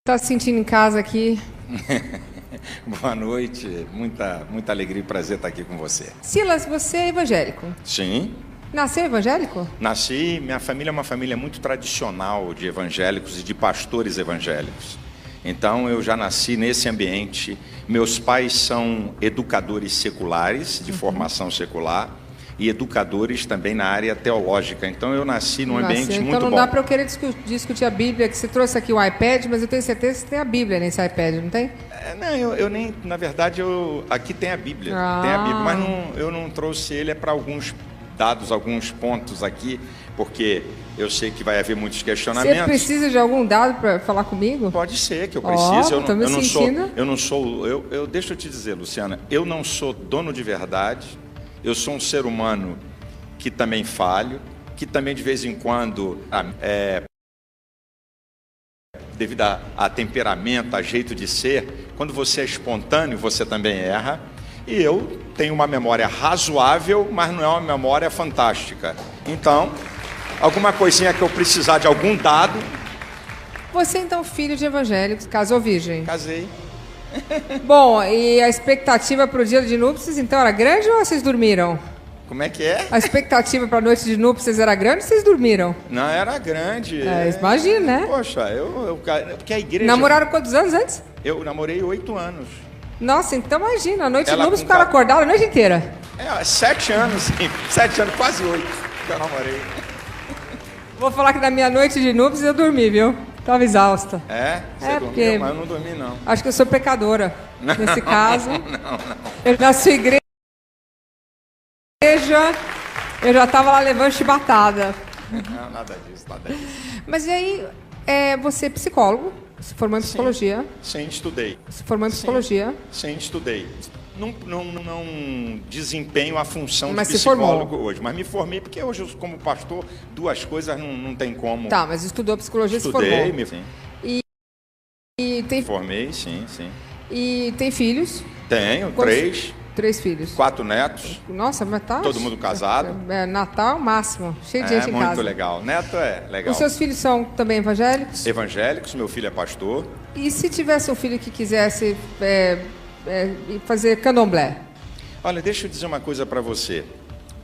Tá se sentindo em casa aqui? Boa noite, muita alegria e prazer estar aqui com você. Silas, você é evangélico? Sim. Nasceu evangélico? Nasci, minha família é uma família muito tradicional de evangélicos e de pastores evangélicos. Então eu já nasci nesse ambiente. Meus pais são educadores seculares, de formação secular, e educadores também na área teológica. Então eu nasci num ambiente muito bom. Então não dá para eu querer discutir a Bíblia, que você trouxe aqui o iPad, mas eu tenho certeza que você tem a Bíblia nesse iPad, não tem? Não, eu nem, na verdade, aqui tem a Bíblia, tem a Bíblia, mas eu não trouxe ele para alguns dados, alguns pontos aqui, porque eu sei que vai haver muitos questionamentos. Você precisa de algum dado para falar comigo? Pode ser que eu precise. Deixa eu te dizer, Luciana, eu não sou dono de verdade. Eu sou um ser humano que também falho, que também de vez em quando, devido a temperamento, a jeito de ser, quando você é espontâneo, você também erra. E eu tenho uma memória razoável, mas não é uma memória fantástica. Então, alguma coisinha que eu precisar de algum dado... Você, então, filho de evangélicos, casou virgem? Casei. Bom, e a expectativa para o dia de núpcias, então, era grande ou vocês dormiram? Como é que é? A expectativa para a noite de núpcias era grande ou vocês dormiram? Não, era grande. Imagina, né? Poxa, porque a igreja... Namoraram quantos anos antes? Eu namorei 8 anos. Nossa, então imagina, a noite de núpcias ficaram acordados a noite inteira. 7 anos, sim. 7 anos, quase 8 que eu namorei. Vou falar que na minha noite de núpcias eu dormi, viu? Estava exausta. Você dormiu, mas eu não dormi, não. Acho que eu sou pecadora, nesse caso. Não. Na sua igreja, eu já estava lá levando chibatada. Não, nada disso. Mas e aí, você é psicólogo, se formou em psicologia? Sim, estudei. Se formou em psicologia? Sim, estudei. Não desempenho a função mas de psicólogo hoje, mas me formei porque hoje, como pastor, duas coisas não tem como... Tá, mas estudou psicologia e se formou. Estudei, sim. E tem... Formei, sim. E tem filhos? Tenho, Quantos? 3. 3 filhos. 4 netos. Nossa, mas tá... Todo mundo casado. Natal máximo, cheio de gente em casa. É muito legal. Neto é legal. Os seus filhos são também evangélicos? Evangélicos, meu filho é pastor. E se tivesse um filho que quisesse fazer candomblé? Olha, deixa eu dizer uma coisa para você.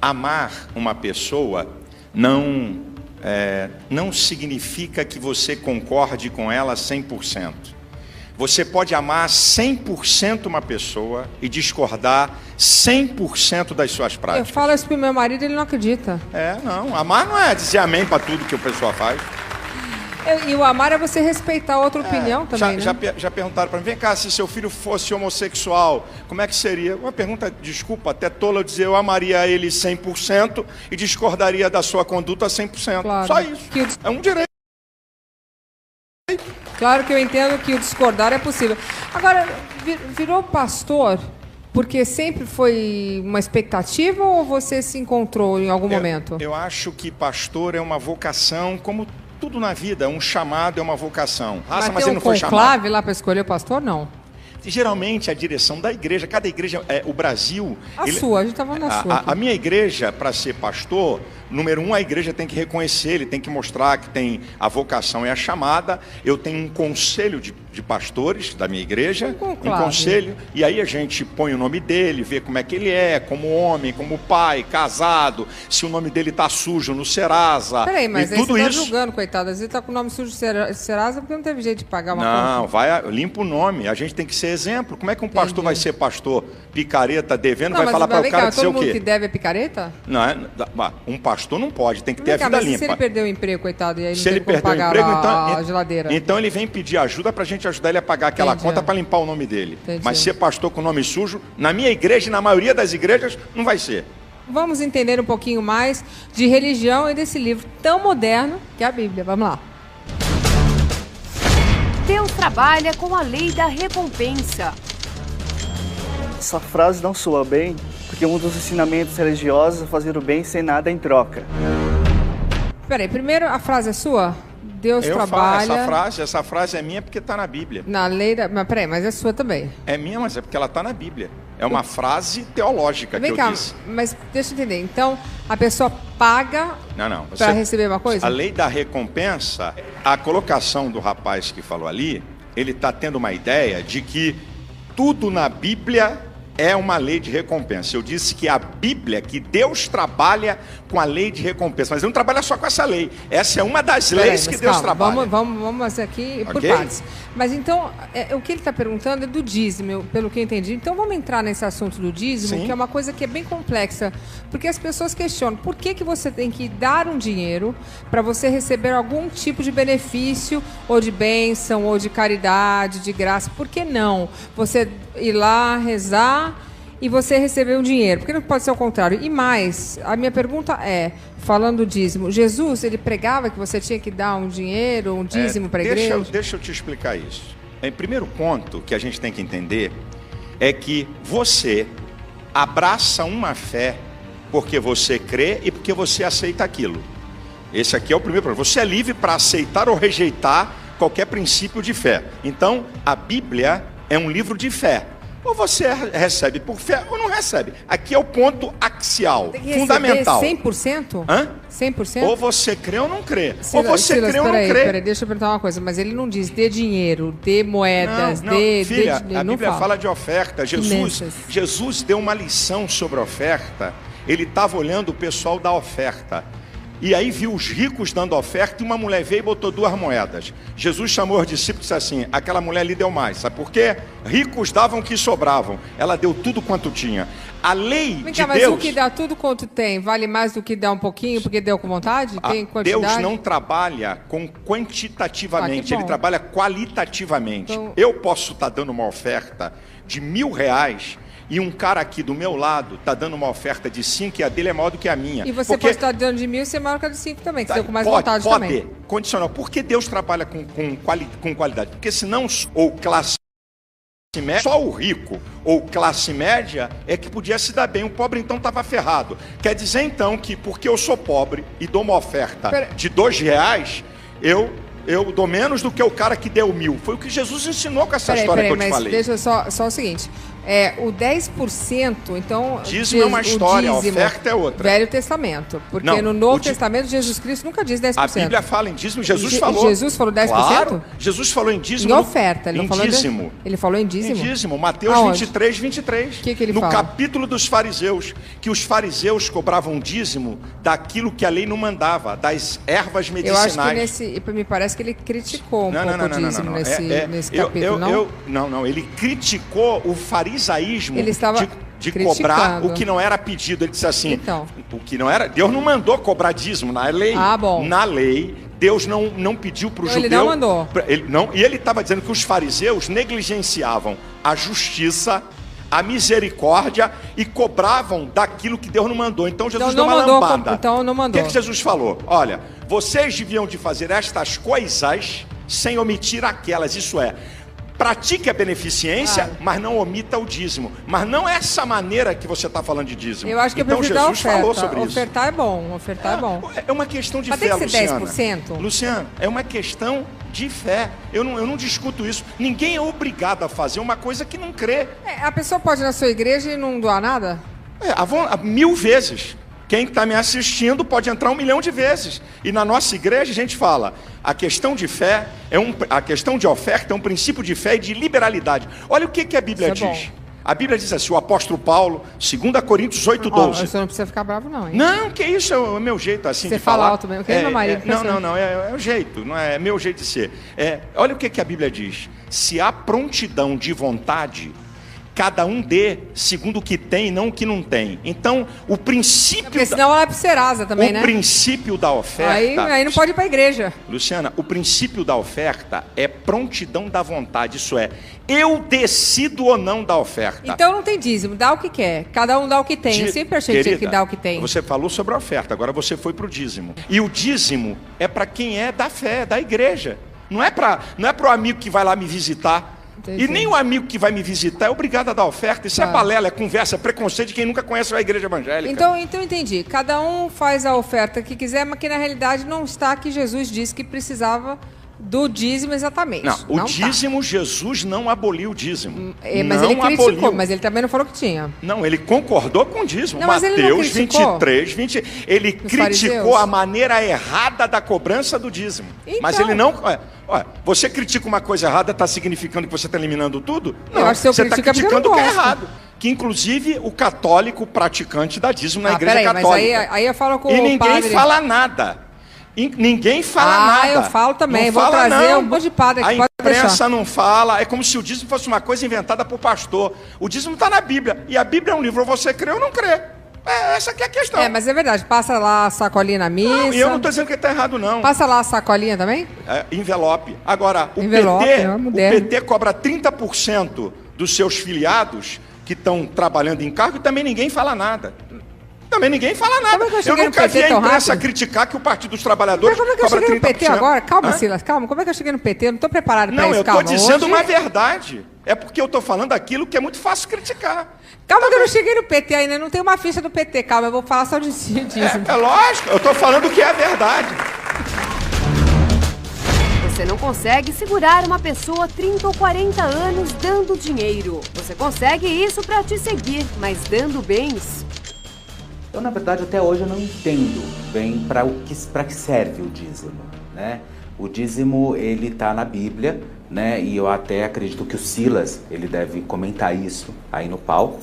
Amar uma pessoa não significa que você concorde com ela 100%. Você pode amar 100% uma pessoa e discordar 100% das suas práticas. Eu falo isso pro meu marido, ele não acredita. Não. Amar não é dizer amém para tudo que a pessoa faz. E o amar é você respeitar a outra opinião também, né? Já perguntaram para mim, vem cá, se seu filho fosse homossexual, como é que seria? Uma pergunta, desculpa, até tola eu dizer, eu amaria ele 100% e discordaria da sua conduta 100%. Claro. Só isso. É um direito. Claro que eu entendo que o discordar é possível. Agora, virou pastor porque sempre foi uma expectativa ou você se encontrou em algum momento? Eu acho que pastor é uma vocação, como tudo na vida, um chamado é uma vocação. Mas ele não foi chamado. Tem um conclave lá para escolher o pastor, não? Geralmente a direção da igreja, cada igreja, o Brasil... A gente está falando da sua. A minha igreja, para ser pastor, número 1, a igreja tem que reconhecer, ele tem que mostrar que tem a vocação e a chamada. Eu tenho um conselho de pastores da minha igreja, um conselho, e aí a gente põe o nome dele, vê como é que ele é, como homem, como pai, casado, se o nome dele está sujo no Serasa. Peraí, mas e aí tudo você está isso... julgando, coitado, às vezes está com o nome sujo no Serasa porque não teve jeito de pagar uma conta. Não, limpa o nome, a gente tem que ser exemplo. Como é que um pastor vai ser pastor picareta, devendo, vai falar para o cara dizer o quê? Todo mundo que deve é picareta? Não, um pastor não pode, tem que ter a vida limpa. Se ele perdeu o emprego, coitado, e aí não se ele tem como pagar a geladeira. Então ele vem pedir ajuda para a gente ajudar ele a pagar aquela conta para limpar o nome dele. Entendi. Mas ser pastor com nome sujo, na minha igreja e na maioria das igrejas, não vai ser. Vamos entender um pouquinho mais de religião e desse livro tão moderno que é a Bíblia. Vamos lá. Deus trabalha com a lei da recompensa. Essa frase não soa bem, porque um dos ensinamentos religiosos é fazer o bem sem nada em troca. Peraí, primeiro a frase é sua? Deus trabalha... Essa frase é minha porque está na Bíblia. Na lei da... Mas peraí, mas é sua também. É minha, mas é porque ela está na Bíblia. É uma frase teológica Vem que cá, eu disse. mas deixa eu entender. Então, a pessoa paga Não. para receber uma coisa? A lei da recompensa, a colocação do rapaz que falou ali, ele está tendo uma ideia de que tudo na Bíblia é uma lei de recompensa. Eu disse que a Bíblia, que Deus trabalha com a lei de recompensa, mas ele não trabalha só com essa lei. Essa é uma das leis que Deus trabalha. Vamos aqui por Ok? partes. Mas então, o que ele está perguntando é do dízimo, pelo que eu entendi. Então vamos entrar nesse assunto do dízimo, Sim. que é uma coisa que é bem complexa, porque as pessoas questionam por que você tem que dar um dinheiro para você receber algum tipo de benefício, ou de bênção, ou de caridade, de graça. Por que não? Você ir lá, rezar e você receber um dinheiro. Por que não pode ser o contrário? E mais, a minha pergunta é, falando do dízimo, Jesus, ele pregava que você tinha que dar um dinheiro, um dízimo para a igreja? Deixa eu te explicar isso. Em primeiro ponto que a gente tem que entender é que você abraça uma fé porque você crê e porque você aceita aquilo. Esse aqui é o primeiro problema. Você é livre para aceitar ou rejeitar qualquer princípio de fé. Então, a Bíblia é um livro de fé. Ou você recebe por fé ou não recebe. Aqui é o ponto axial, Tem que fundamental. 100%? Hã? 100%? Ou você crê ou não crê. Ou você crê ou não crê. Peraí, deixa eu perguntar uma coisa. Mas ele não diz de dinheiro, de moedas, Não, filha, de a não Bíblia fala de oferta. Imensas. Jesus deu uma lição sobre oferta. Ele estava olhando o pessoal da oferta. E aí viu os ricos dando oferta e uma mulher veio e botou 2 moedas. Jesus chamou os discípulos e disse assim, aquela mulher lhe deu mais. Sabe por quê? Ricos davam o que sobravam. Ela deu tudo quanto tinha. A lei de Deus... Mas o que dá tudo quanto tem, vale mais do que dá um pouquinho porque deu com vontade? Tem quantidade? Deus não trabalha quantitativamente, ele trabalha qualitativamente. Então... Eu posso estar dando uma oferta de R$1.000 e um cara aqui do meu lado está dando uma oferta de 5 e a dele é maior do que a minha. E você pode estar dando de 1.000 e ser maior que a de 5 também, que você com mais pode, vontade pode, também. Condicional. Por que Deus trabalha com qualidade? Porque senão, ou classe média, só o rico ou classe média é que podia se dar bem. O pobre então estava ferrado. Quer dizer então que porque eu sou pobre e dou uma oferta de R$2, eu dou menos do que o cara que deu 1.000. Foi o que Jesus ensinou com essa história que eu te falei. Deixa só o seguinte. O 10%, então... Dízimo é uma história, a oferta é outra. Velho Testamento. Porque Não, no Novo Testamento, Jesus Cristo nunca diz 10%. A Bíblia fala em dízimo, Jesus falou. Jesus falou 10%? Claro, Jesus falou em dízimo. Em oferta, ele não falou dízimo. Ele falou em dízimo? Em dízimo, Mateus Aonde? 23, 23. O que ele no fala? capítulo dos fariseus, que os fariseus cobravam dízimo daquilo que a lei não mandava, das ervas medicinais. Eu acho que me parece que ele criticou pouco o dízimo nesse capítulo, não, ele criticou o farisaísmo de cobrar o que não era pedido. Ele disse assim, então, o que não era, Deus não mandou cobrar dízimo na lei. Bom. Na lei, Deus não pediu para o judeu. Ele não mandou. E ele estava dizendo que os fariseus negligenciavam a justiça, a misericórdia e cobravam daquilo que Deus não mandou. Então Jesus deu uma lambada. Então não mandou. O que Jesus falou? Olha, vocês deviam de fazer estas coisas sem omitir aquelas. Isso é, pratique a beneficência, mas não omita o dízimo. Mas não é essa maneira que você está falando de dízimo. Eu acho que então Jesus falou sobre isso. Ofertar é bom, ofertar é bom. É uma questão de mas fé, tem que ser Luciana. 10%? Luciana, é uma questão de fé. Eu não discuto isso. Ninguém é obrigado a fazer uma coisa que não crê. A pessoa pode ir na sua igreja e não doar nada? 1000 vezes. Quem está me assistindo pode entrar 1 milhão de vezes. E na nossa igreja a gente fala, a questão de fé, a questão de oferta é um princípio de fé e de liberalidade. Olha o que a Bíblia diz. A Bíblia diz assim, o apóstolo Paulo, 2 Coríntios 8:12. Você não precisa ficar bravo não, hein? Não, que isso, é o meu jeito assim de falar. Você fala alto mesmo, meu marido. Não, é o jeito, não é meu jeito de ser. Olha o que a Bíblia diz. Se há prontidão de vontade, cada um dê segundo o que tem e não o que não tem. Então, o princípio... Porque senão ela é pro Serasa também, né? O princípio da oferta... Aí não pode ir para a igreja. Luciana, o princípio da oferta é prontidão da vontade. Isso é, eu decido ou não da oferta. Então não tem dízimo, dá o que quer. Cada um dá o que tem. Eu sempre achei que tinha que dar o que tem. Você falou sobre a oferta, agora você foi para o dízimo. E o dízimo é para quem é da fé, da igreja. Não é para o amigo que vai lá me visitar. Entendi. E nem o amigo que vai me visitar é obrigado a dar oferta. Isso é balela, é conversa, é preconceito de quem nunca conhece a igreja evangélica. Então entendi. Cada um faz a oferta que quiser, mas que na realidade não está que Jesus disse que precisava Do dízimo, exatamente. Não, o não dízimo, Jesus não aboliu o dízimo. Mas não ele criticou, aboliu. mas ele também não falou que tinha. Não, ele concordou com o dízimo. Não, mas ele não Mateus criticou 23, 20. Ele criticou fariseus? a maneira errada da cobrança do dízimo. Então. Mas ele não... Olha, você critica uma coisa errada, está significando que você está eliminando tudo? Não, Eu acho que eu você está critico é porque eu criticando não o que é gosto. errado. Que inclusive o católico praticante dá dízimo na igreja peraí, católica. mas aí eu falo com e o ninguém padre. fala nada. Ninguém fala nada. Eu falo também. Não Vou fala, trazer não. um monte de padre aqui, A pode imprensa deixar. não fala. É como se o dízimo fosse uma coisa inventada por pastor. O dízimo está na Bíblia. E a Bíblia é um livro, ou você crê ou não crê. Essa aqui é a questão. Mas é verdade. Passa lá a sacolinha na missa. Não, e eu não estou dizendo que está errado, não. Passa lá a sacolinha também? Envelope. Agora, o Envelope, PT, o PT cobra 30% dos seus filiados que estão trabalhando em cargo e também ninguém fala nada. Também ninguém fala nada. Como é que eu nunca vi a imprensa rápido? criticar que o Partido dos Trabalhadores Mas como é que eu cobra cheguei no 30%. PT agora? Calma, Silas, calma. Como é que eu cheguei no PT? Eu não estou preparado para Não, isso, eu calma. estou dizendo Hoje... uma verdade. É porque eu estou falando aquilo que é muito fácil criticar. Calma que eu não cheguei no PT ainda. Eu não tenho uma ficha do PT. Calma, eu vou falar só disso. É lógico, eu estou falando o que é a verdade. Você não consegue segurar uma pessoa 30 ou 40 anos dando dinheiro. Você consegue isso para te seguir, mas dando bens... Eu, na verdade, até hoje eu não entendo bem para que serve o dízimo, né? O dízimo, ele está na Bíblia, né? E eu até acredito que o Silas, ele deve comentar isso aí no palco.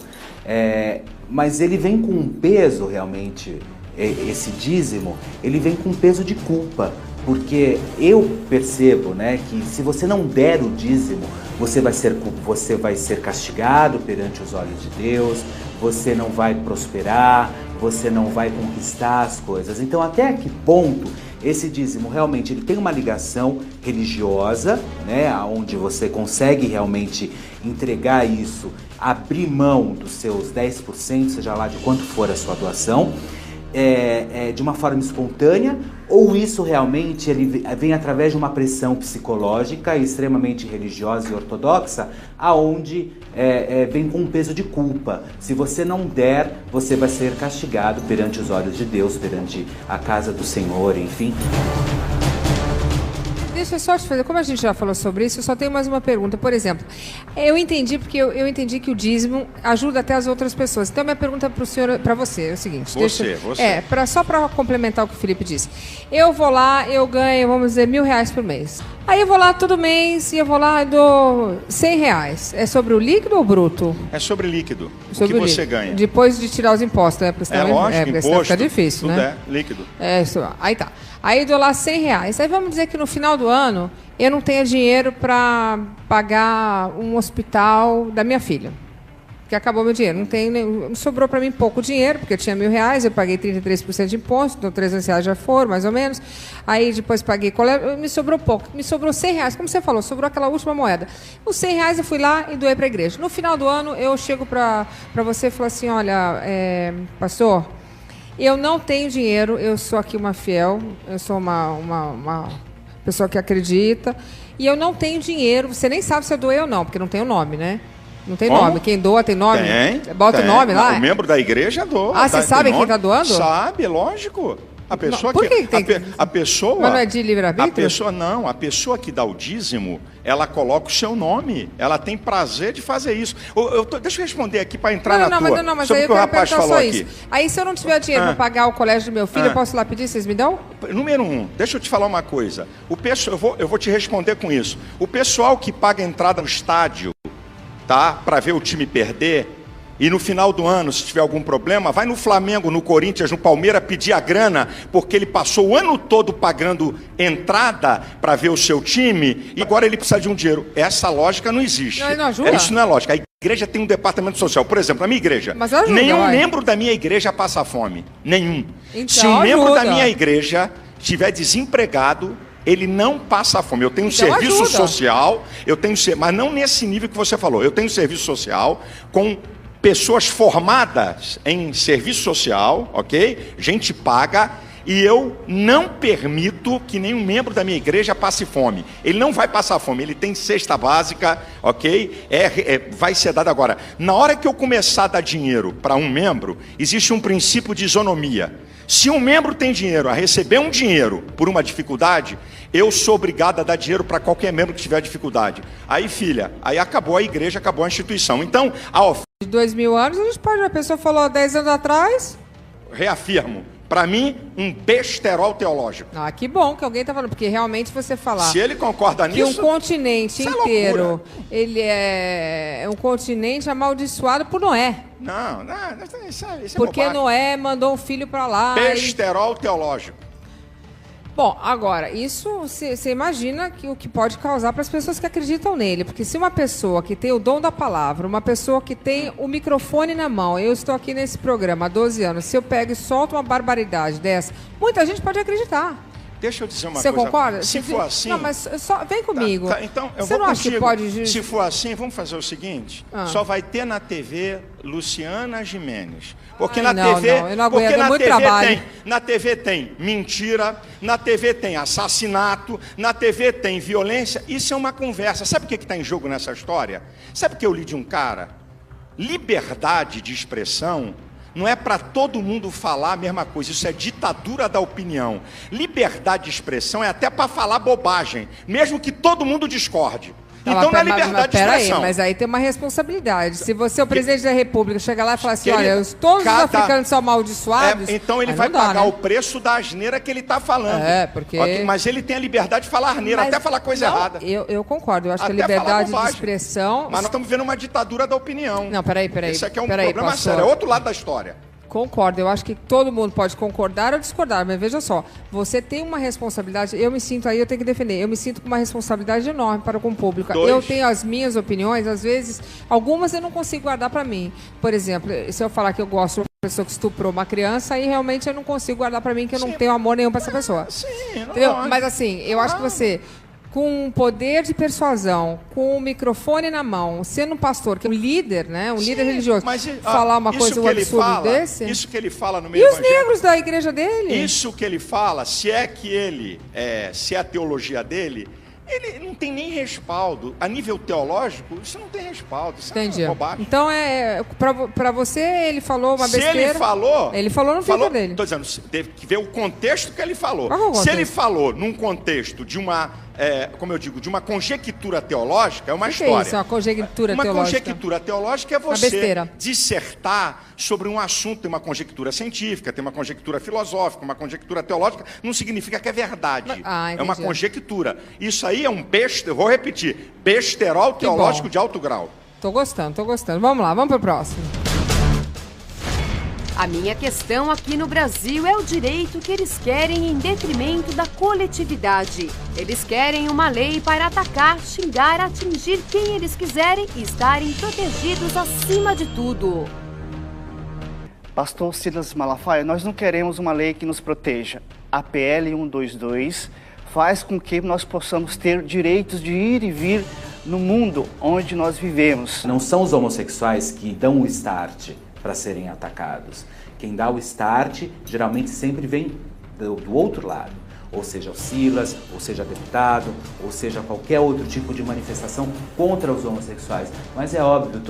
Mas ele vem com um peso, realmente, esse dízimo, ele vem com um peso de culpa. Porque eu percebo, né, que se você não der o dízimo, você vai ser castigado perante os olhos de Deus, você não vai prosperar, você não vai conquistar as coisas. Então, até que ponto esse dízimo realmente ele tem uma ligação religiosa, né, onde você consegue realmente entregar isso, abrir mão dos seus 10%, seja lá de quanto for a sua doação, de uma forma espontânea, ou isso realmente ele vem através de uma pressão psicológica extremamente religiosa e ortodoxa, aonde vem com um peso de culpa. Se você não der, você vai ser castigado perante os olhos de Deus, perante a casa do Senhor, enfim. Deixa eu só te fazer, como a gente já falou sobre isso, eu só tenho mais uma pergunta. Por exemplo, eu entendi, porque eu entendi que o dízimo ajuda até as outras pessoas. Então, minha pergunta para o senhor, para você, é o seguinte. Você. Só para complementar o que o Felipe disse. Eu vou lá, eu ganho, vamos dizer, R$1.000 por mês. Aí eu vou lá todo mês e eu vou lá e dou R$100. É sobre o líquido ou bruto? É sobre líquido. Sobre o que você ganha. Depois de tirar os impostos, né? Porque senão, lógico, imposto. Fica difícil, tudo né? É líquido. Aí tá. Aí eu dou lá R$100. Aí vamos dizer que no final do ano eu não tenho dinheiro para pagar um hospital da minha filha. Porque acabou meu dinheiro. Sobrou para mim pouco dinheiro, porque eu tinha R$1.000, eu paguei 33% de imposto, então R$300 já foram, mais ou menos. Aí depois paguei colégio, me sobrou pouco. Me sobrou R$100, como você falou, sobrou aquela última moeda. Os R$100 eu fui lá e doei para a igreja. No final do ano eu chego para você e falo assim, olha, pastor, eu não tenho dinheiro, eu sou aqui uma fiel, eu sou uma pessoa que acredita, e eu não tenho dinheiro, você nem sabe se eu doei ou não, porque não tem o nome, né? Não tem nome. Quem doa tem nome? Bota o nome lá? O membro da igreja doa. Ah, você sabe quem está doando? Sabe, lógico. A pessoa Por que tem a pessoa. Mas não é de livre-arbítrio? A pessoa que dá o dízimo, ela coloca o seu nome. Ela tem prazer de fazer isso. Deixa eu responder aqui para entrar na tua. Não, mas sobre aí o que o rapaz falou aqui. Isso. Aí se eu não tiver dinheiro para pagar o colégio do meu filho, eu posso ir lá pedir, vocês me dão? Número 1, deixa eu te falar uma coisa. Eu vou te responder com isso. O pessoal que paga a entrada no estádio, tá, para ver o time perder, e no final do ano, se tiver algum problema, vai no Flamengo, no Corinthians, no Palmeiras pedir a grana, porque ele passou o ano todo pagando entrada para ver o seu time, e agora ele precisa de um dinheiro. Essa lógica não existe. Não ajuda. Isso não é lógica. A igreja tem um departamento social. Por exemplo, a minha igreja. Mas ajuda, nenhum membro da minha igreja passa fome. Nenhum. Então, se um membro ajuda. da minha igreja estiver desempregado, ele não passa fome. Eu tenho um então serviço ajuda. social, mas não nesse nível que você falou. Eu tenho um serviço social com pessoas formadas em serviço social, ok? Gente paga. E eu não permito que nenhum membro da minha igreja passe fome. Ele não vai passar fome, ele tem cesta básica, ok? Vai ser dado agora. Na hora que eu começar a dar dinheiro para um membro, existe um princípio de isonomia. Se um membro tem dinheiro a receber um dinheiro por uma dificuldade, eu sou obrigado a dar dinheiro para qualquer membro que tiver dificuldade. Aí, filha, aí acabou a igreja, acabou a instituição. Então, a oferta... De 2000 anos, a gente pode... A pessoa falou 10 anos atrás... Reafirmo, para mim, um besterol teológico. Ah, que bom que alguém está falando, porque realmente você falar... Se ele concorda que nisso... um continente isso inteiro, é loucura. ele é um continente amaldiçoado por Noé. Não, isso é Porque bobagem. Noé mandou um filho para lá. Besterol teológico. Bom, agora, isso você imagina que o que pode causar para as pessoas que acreditam nele. Porque se uma pessoa que tem o dom da palavra, uma pessoa que tem o microfone na mão, eu estou aqui nesse programa há 12 anos, se eu pego e solto uma barbaridade dessa, muita gente pode acreditar. Deixa eu dizer uma Você coisa. concorda? Se for assim... Não, mas só vem comigo. Tá, então, eu Você vou não acha contigo. que pode... Se for assim, vamos fazer o seguinte. Só vai ter na TV Luciana Gimenez. Porque na TV... Não, eu não aguento, porque é na muito TV trabalho. na TV tem mentira, na TV tem assassinato, na TV tem violência. Isso é uma conversa. Sabe o que está em jogo nessa história? Sabe o que eu li de um cara? Liberdade de expressão não é para todo mundo falar a mesma coisa. Isso é ditadura da opinião. Liberdade de expressão é até para falar bobagem, mesmo que todo mundo discorde. Então, na liberdade de expressão... Mas aí tem uma responsabilidade. Se você, o presidente da República, chega lá e fala assim, olha, todos os cada... africanos são amaldiçoados... então ele aí vai não dá, pagar né? o preço da asneira que ele está falando. Porque... Okay? Mas ele tem a liberdade de falar asneira, até falar coisa errada. Eu concordo, eu acho até que a liberdade de expressão... Mas nós estamos vivendo uma ditadura da opinião. Não, peraí. Isso aqui é um problema sério, é outro lado da história. Concordo, eu acho que todo mundo pode concordar ou discordar, mas veja só, você tem uma responsabilidade, eu me sinto aí, eu tenho que defender, eu me sinto com uma responsabilidade enorme para com o público. Eu tenho as minhas opiniões, às vezes, algumas eu não consigo guardar para mim. Por exemplo, se eu falar que eu gosto de uma pessoa que estuprou uma criança, aí realmente eu não consigo guardar para mim, que eu não tenho amor nenhum para essa pessoa. Sim, entendeu? Mas assim, eu acho que você... com poder de persuasão, com o microfone na mão, sendo um pastor, que é um líder, né? Um líder religioso, falar uma coisa, um absurdo desse... Isso que ele fala no meio E os negros da igreja dele? Isso que ele fala, se é a teologia dele, ele não tem nem respaldo. A nível teológico, isso não tem respaldo. Isso entendi. É bobagem. Então, para você, ele falou uma besteira... Ele falou no Twitter dele. Estou dizendo, teve que ver o contexto que ele falou. Qual é o contexto? Se ele falou num contexto de uma... como eu digo, de uma conjectura teológica, é uma história. Que é isso, uma conjectura teológica? Uma conjectura teológica é você dissertar sobre um assunto, tem uma conjectura científica, tem uma conjectura filosófica, uma conjectura teológica, não significa que é verdade. É uma conjectura. Isso aí é um vou repetir, besterol teológico de alto grau. Tô gostando. Vamos lá, vamos pro próximo. A minha questão aqui no Brasil é o direito que eles querem em detrimento da coletividade. Eles querem uma lei para atacar, xingar, atingir quem eles quiserem e estarem protegidos acima de tudo. Pastor Silas Malafaia, nós não queremos uma lei que nos proteja. A PL 122 faz com que nós possamos ter direitos de ir e vir no mundo onde nós vivemos. Não são os homossexuais que dão o start para serem atacados. Quem dá o start geralmente sempre vem do outro lado, ou seja, o Silas, ou seja, deputado, ou seja, qualquer outro tipo de manifestação contra os homossexuais. Mas é óbvio,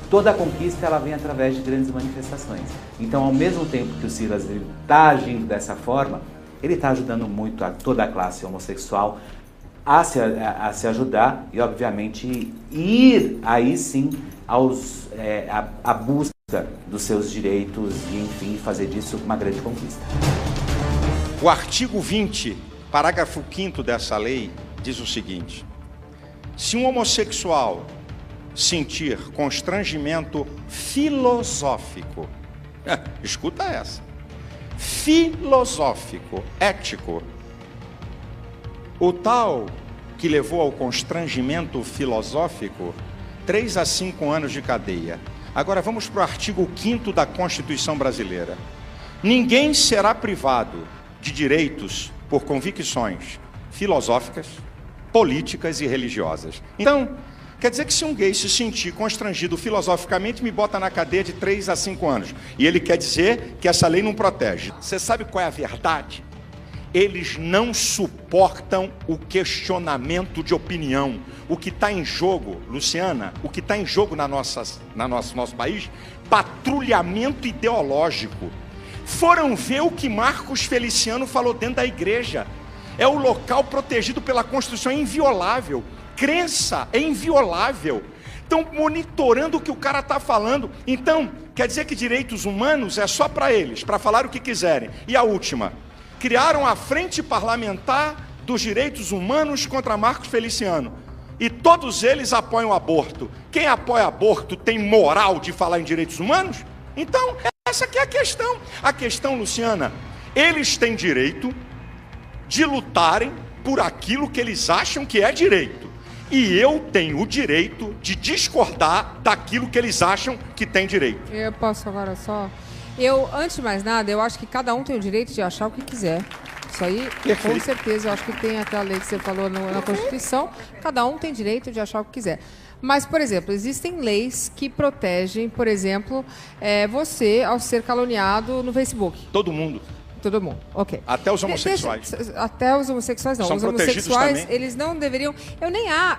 toda a conquista ela vem através de grandes manifestações. Então, ao mesmo tempo que o Silas está agindo dessa forma, ele está ajudando muito a toda a classe homossexual a se ajudar e, obviamente, ir aí sim à busca dos seus direitos e, enfim, fazer disso uma grande conquista. O artigo 20, parágrafo 5º dessa lei, diz o seguinte: se um homossexual sentir constrangimento filosófico, escuta essa, filosófico, ético, o tal que levou ao constrangimento filosófico, 3 a 5 anos de cadeia. Agora vamos para o artigo 5º da Constituição Brasileira. Ninguém será privado de direitos por convicções filosóficas, políticas e religiosas. Então, Quer dizer que se um gay se sentir constrangido filosoficamente, me bota na cadeia de 3 a 5 anos. E ele quer dizer que essa lei não protege. Você sabe qual é a verdade? Eles não suportam o questionamento de opinião. O que está em jogo, Luciana, o que está em jogo nosso país, patrulhamento ideológico. Foram ver o que Marcos Feliciano falou dentro da igreja. É o local protegido pela Constituição, é inviolável. Crença é inviolável. Estão monitorando o que o cara está falando. Então, quer dizer que direitos humanos é só para eles, para falar o que quiserem. E a última, criaram a Frente Parlamentar dos Direitos Humanos contra Marcos Feliciano. E todos eles apoiam o aborto. Quem apoia aborto tem moral de falar em direitos humanos? Então, essa aqui é a questão. A questão, Luciana, eles têm direito de lutarem por aquilo que eles acham que é direito. E eu tenho o direito de discordar daquilo que eles acham que tem direito. Eu posso agora só... antes de mais nada, eu acho que cada um tem o direito de achar o que quiser. Isso aí, perfeito. Com certeza, eu acho que tem aquela lei que você falou na Constituição, cada um tem direito de achar o que quiser. Mas, por exemplo, existem leis que protegem, por exemplo, você ao ser caluniado no Facebook. Todo mundo. Todo mundo, ok. Até os homossexuais. Até os homossexuais não. São os homossexuais, também. Eles não deveriam...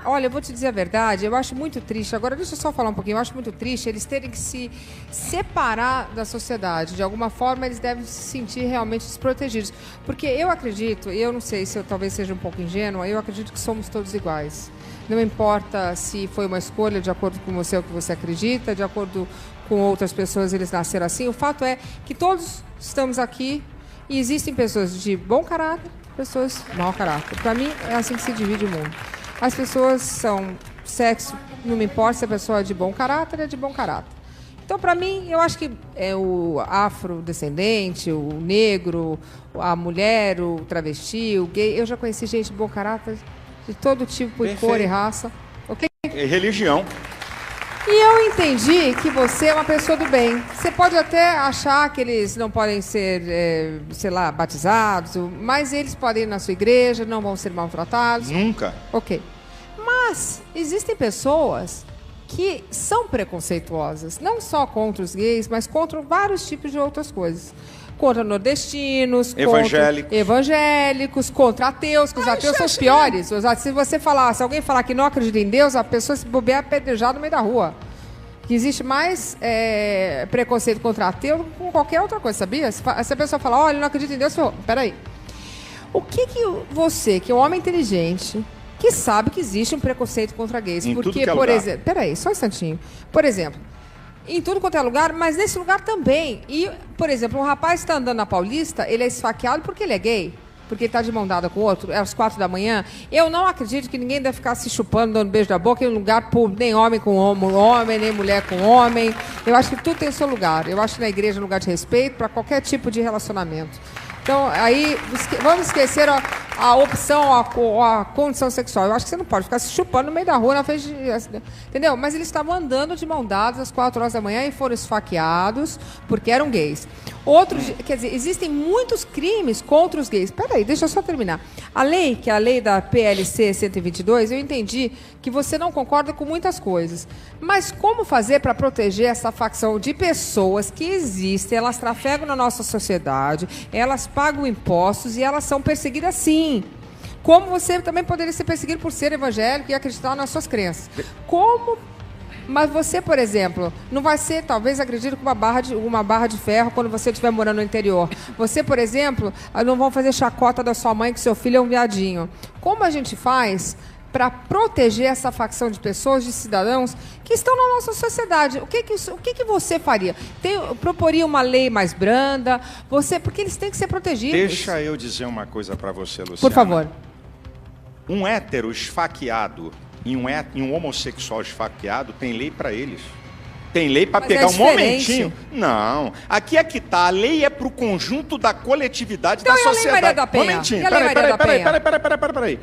Olha, eu vou te dizer a verdade, eu acho muito triste. Agora, deixa eu só falar um pouquinho. Eu acho muito triste eles terem que se separar da sociedade. De alguma forma, eles devem se sentir realmente desprotegidos. Porque eu acredito, e eu não sei se eu talvez seja um pouco ingênua, eu acredito que somos todos iguais. Não importa se foi uma escolha de acordo com você, o que você acredita, de acordo com outras pessoas, eles nasceram assim. O fato é que todos estamos aqui. E existem pessoas de bom caráter, pessoas de mau caráter. Para mim, é assim que se divide o mundo. As pessoas são sexo, não me importa se a pessoa é de bom caráter, é de bom caráter. Então, para mim, eu acho que o afrodescendente, o negro, a mulher, o travesti, o gay, eu já conheci gente de bom caráter, de todo tipo, e cor e raça. Okay? E religião. E eu entendi que você é uma pessoa do bem. Você pode até achar que eles não podem ser, sei lá, batizados, mas eles podem ir na sua igreja, não vão ser maltratados. Nunca. Ok. Mas existem pessoas que são preconceituosas, não só contra os gays, mas contra vários tipos de outras coisas. Contra nordestinos, evangélicos, contra ateus, que os ateus são os piores. Se alguém falar que não acredita em Deus, a pessoa se bobear apedrejada no meio da rua. Que existe mais preconceito contra ateu do que com qualquer outra coisa, sabia? Se a pessoa falar, olha, ele não acredita em Deus, peraí. O que você, que é um homem inteligente, que sabe que existe um preconceito contra gays? Porque, por exemplo, peraí, só um instantinho. Por exemplo, em tudo quanto é lugar, mas nesse lugar também. E, por exemplo, um rapaz está andando na Paulista, ele é esfaqueado porque ele é gay, porque ele está de mão dada com o outro, é às 4 da manhã. Eu não acredito que ninguém deve ficar se chupando, dando beijo da boca em um lugar público, nem homem com homem, nem mulher com homem. Eu acho que tudo tem o seu lugar. Eu acho que na igreja é um lugar de respeito para qualquer tipo de relacionamento. Então, aí, vamos esquecer a opção, a condição sexual. Eu acho que você não pode ficar se chupando no meio da rua, na frente de... Entendeu? Mas eles estavam andando de mão dadas às 4 horas da manhã e foram esfaqueados porque eram gays. Quer dizer, existem muitos crimes contra os gays. Peraí, deixa eu só terminar. A lei, que é a lei da PLC 122, eu entendi que você não concorda com muitas coisas. Mas como fazer para proteger essa facção de pessoas que existem, elas trafegam na nossa sociedade, elas pagam impostos e elas são perseguidas sim. Como você também poderia ser perseguido por ser evangélico e acreditar nas suas crenças. Como... Mas você, por exemplo, não vai ser, talvez, agredido com uma barra de ferro quando você estiver morando no interior. Você, por exemplo, não vão fazer chacota da sua mãe que seu filho é um viadinho. Como a gente faz para proteger essa facção de pessoas, de cidadãos que estão na nossa sociedade? O que você faria? Proporia uma lei mais branda? Porque eles têm que ser protegidos. Deixa eu dizer uma coisa para você, Luciana. Por favor. Um hétero esfaqueado e um homossexual esfaqueado tem lei para eles. Tem lei para pegar um momentinho. Não. Aqui é que tá. A lei é para o conjunto da coletividade da sociedade. A Lei Maria da Penha? Momentinho. Peraí.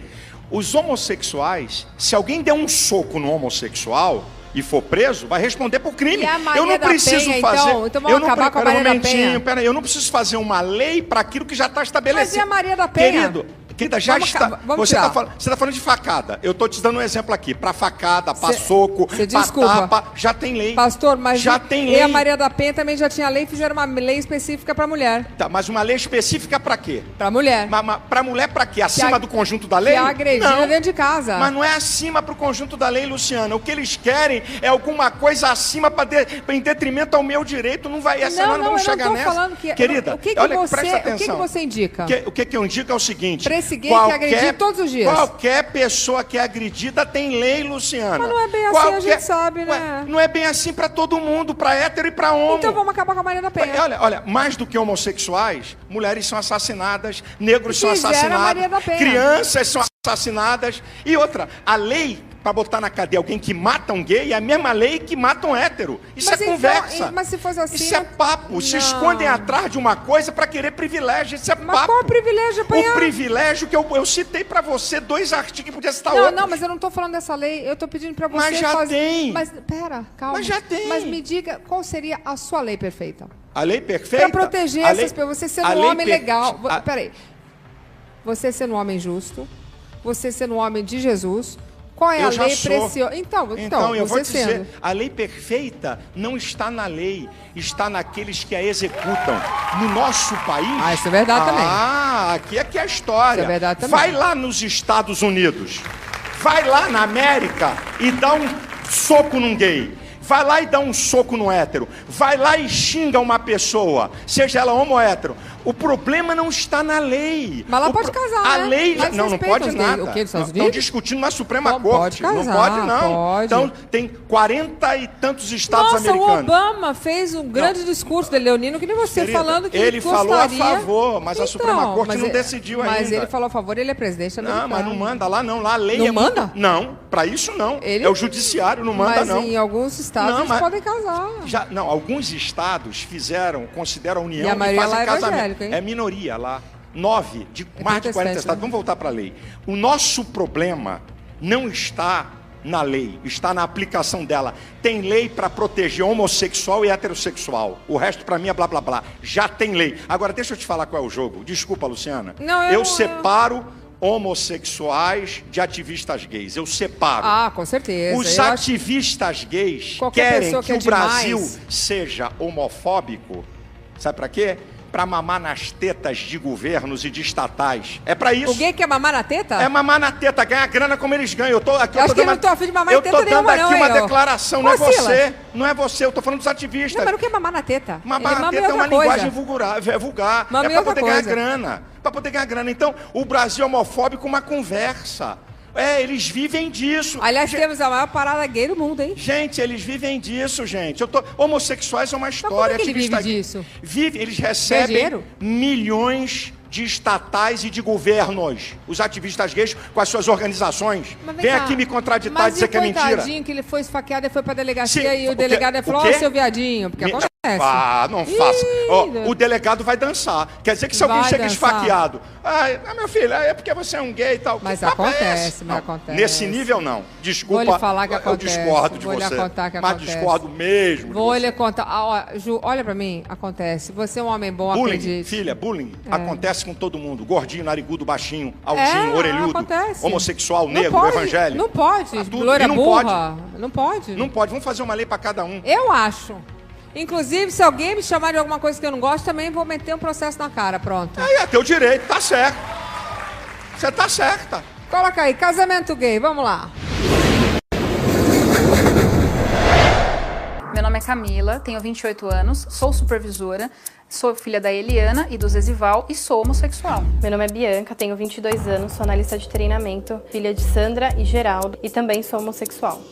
Os homossexuais, se alguém der um soco no homossexual e for preso, vai responder por crime. E a Maria da Penha, então vamos acabar com a Maria da Penha. Eu não preciso fazer uma lei para aquilo que já está estabelecido. Mas e a Maria da Penha? Querido, Querida, já está. Você está falando de facada. Eu estou te dando um exemplo aqui. Para facada, para soco, para tapa, já tem lei. Pastor, mas já tem lei. E a Maria da Penha também já tinha lei, fizeram uma lei específica para mulher. Tá, mas uma lei específica para quê? Para mulher. Para mulher para quê? Acima do conjunto da lei? Que agredida dentro de casa. Mas não é acima para o conjunto da lei, Luciana. O que eles querem é alguma coisa acima em detrimento ao meu direito. Não vai, nós não vamos chegar nessa. Falando que, querida, presta atenção. O que você indica? O que eu indico é o seguinte. Esse gay que é agredido todos os dias. Qualquer pessoa que é agredida tem lei, Luciana. Mas não é bem assim, a gente sabe, né? Não é bem assim pra todo mundo, pra hétero e pra homem. Então vamos acabar com a Maria da Penha. Olha, mais do que homossexuais, mulheres são assassinadas, negros são assassinados, crianças são assassinadas. E outra, a lei para botar na cadeia alguém que mata um gay é a mesma lei que mata um hétero. Isso é conversa. Mas se fosse assim... Isso é papo. Se escondem atrás de uma coisa para querer privilégio. Isso é papo. Mas qual o privilégio, apanhar? O privilégio que eu citei para você 2 artigos que podia citar outros. Não, mas eu não estou falando dessa lei. Eu estou pedindo para você Mas já tem. Mas, pera, calma. Mas já tem. Mas me diga, qual seria a sua lei perfeita? A lei perfeita? Para proteger essas pessoas. Você sendo um homem legal... Peraí. Você sendo um homem justo, você sendo um homem de Jesus... Qual é a lei preciosa? Então, eu vou te dizer, a lei perfeita não está na lei, está naqueles que a executam. No nosso país... isso é verdade também. Aqui é a história. Isso é verdade também. Vai lá nos Estados Unidos, vai lá na América e dá um soco num gay. Vai lá e dá um soco no hétero. Vai lá e xinga uma pessoa, seja ela homo ou hétero. O problema não está na lei. Mas ela pode casar, a lei né? Não pode nada. Estão discutindo na Suprema Corte. Não pode, não. Pode. Então, tem 40 e tantos estados americanos. O Obama fez um grande discurso de Leonino, que nem você, querida, falando que ele falou a favor, mas a Suprema Corte não decidiu ainda. Mas ele falou a favor, ele é presidente americano. Não, mas não manda lá, não. Lá a lei não manda? Não, para isso não. É o judiciário, não manda, não. Mas em alguns estados eles podem casar. Não, alguns estados consideram a união e a maioria lá é casamento. Evangélica, hein? É minoria lá. 9 de mais de 40 estados. Vamos voltar para a lei. O nosso problema não está na lei, está na aplicação dela. Tem lei para proteger homossexual e heterossexual. O resto para mim é blá blá blá. Já tem lei. Agora deixa eu te falar qual é o jogo. Desculpa, Luciana. Eu separo homossexuais de ativistas gays. Eu separo. Com certeza. Os ativistas gays querem que o Brasil seja homofóbico. Sabe para quê? Para mamar nas tetas de governos e de estatais. É para isso. O gay quer mamar na teta? É mamar na teta, ganhar grana como eles ganham. Eu acho que eu não tô afim de mamar na teta nenhuma, não. Eu tô dando aqui uma declaração, não é você. Não é você, eu tô falando dos ativistas. Não, mas não quer mamar na teta. Mamar na teta é uma linguagem vulgar. É para poder ganhar grana. Para poder ganhar grana. Então, o Brasil é homofóbico, uma conversa. Eles vivem disso. Aliás, temos a maior parada gay do mundo, hein? Gente, eles vivem disso, gente. Homossexuais é uma história. Mas como é que ele vive disso? Eles recebem milhões de estatais e de governos. Os ativistas gays com as suas organizações. Vem aqui me contraditar e dizer que é mentira. Mas o coitadinho que ele foi esfaqueado e foi pra delegacia e o delegado falou, seu viadinho, porque acontece. Não faça. O delegado vai dançar. Quer dizer que se alguém chega esfaqueado, meu filho, é porque você é um gay e tal. Mas acontece, acontece. Nesse nível, não. Desculpa, vou lhe falar que acontece. Eu discordo de você. Vou lhe contar que mas acontece. Discordo mesmo. Vou lhe contar. Ju, olha pra mim, acontece. Você é um homem bom, acredite. Filha, bullying acontece com todo mundo. Gordinho, narigudo, baixinho, altinho, orelhudo. Acontece. Homossexual, negro, evangélico. Não pode. Loira burra. Não pode. Não pode. Vamos fazer uma lei pra cada um. Eu acho. Inclusive, se alguém me chamar de alguma coisa que eu não gosto, também vou meter um processo na cara, pronto. É teu direito, tá certo. Você tá certa. Coloca aí, casamento gay, vamos lá. Meu nome é Camila, tenho 28 anos, sou supervisora, sou filha da Eliana e do Zesival e sou homossexual. Meu nome é Bianca, tenho 22 anos, sou analista de treinamento, filha de Sandra e Geraldo e também sou homossexual.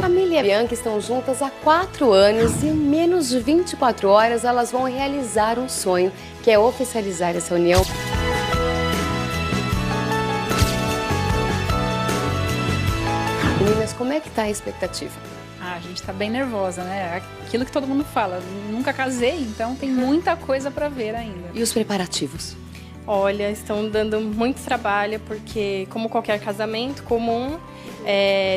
Família e a Bianca estão juntas há 4 anos e em menos de 24 horas elas vão realizar um sonho, que é oficializar essa união. Meninas, como é que tá a expectativa? A gente tá bem nervosa, né? Aquilo que todo mundo fala, nunca casei, então tem muita coisa pra ver ainda. E os preparativos? Olha, estão dando muito trabalho, porque como qualquer casamento comum,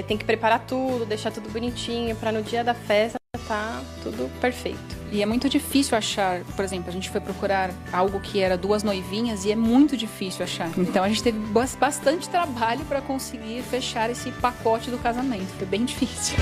tem que preparar tudo, deixar tudo bonitinho, para no dia da festa tá tudo perfeito. E é muito difícil achar, por exemplo, a gente foi procurar algo que era 2 noivinhas e é muito difícil achar. Então a gente teve bastante trabalho para conseguir fechar esse pacote do casamento. Foi bem difícil.